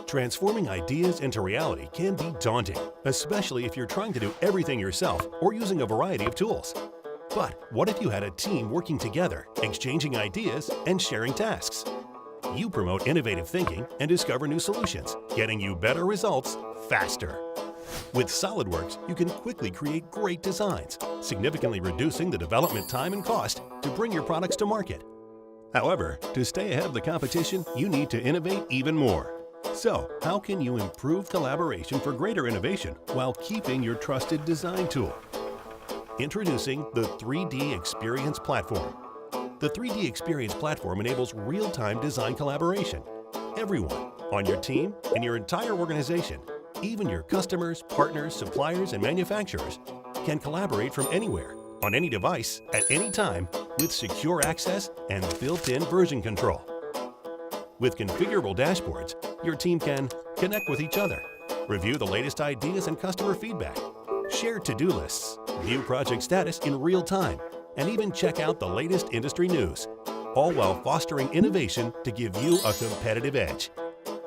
Transforming ideas into reality can be daunting, especially if you're trying to do everything yourself or using a variety of tools. But what if you had a team working together, exchanging ideas and sharing tasks? You promote innovative thinking and discover new solutions, getting you better results faster. With SOLIDWORKS, you can quickly create great designs, significantly reducing the development time and cost to bring your products to market. However, to stay ahead of the competition, you need to innovate even more. So, how can you improve collaboration for greater innovation while keeping your trusted design tool? Introducing the 3DEXPERIENCE platform. The 3DEXPERIENCE platform enables real-time design collaboration. Everyone on your team and your entire organization, even your customers, partners, suppliers, and manufacturers, can collaborate from anywhere, on any device, at any time, with secure access and built-in version control. With configurable dashboards, your team can connect with each other, review the latest ideas and customer feedback, share to-do lists, view project status in real time, and even check out the latest industry news, all while fostering innovation to give you a competitive edge.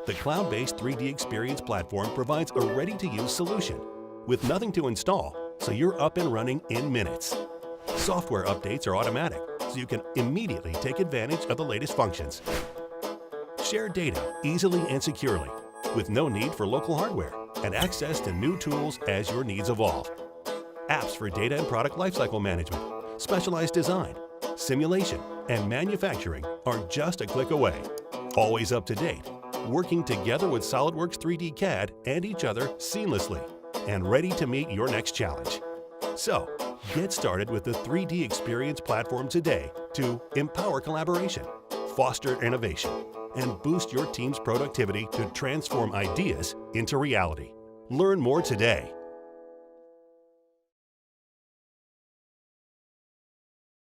The cloud-based 3DEXPERIENCE platform provides a ready-to-use solution with nothing to install, so you're up and running in minutes. Software updates are automatic, so you can immediately take advantage of the latest functions. Share data easily and securely, with no need for local hardware, and access to new tools as your needs evolve. Apps for data and product lifecycle management, specialized design, simulation, and manufacturing are just a click away. Always up to date, working together with SOLIDWORKS 3D CAD and each other seamlessly, and ready to meet your next challenge. So, get started with the 3DEXPERIENCE platform today to empower collaboration, foster innovation, and boost your team's productivity to transform ideas into reality. Learn more today.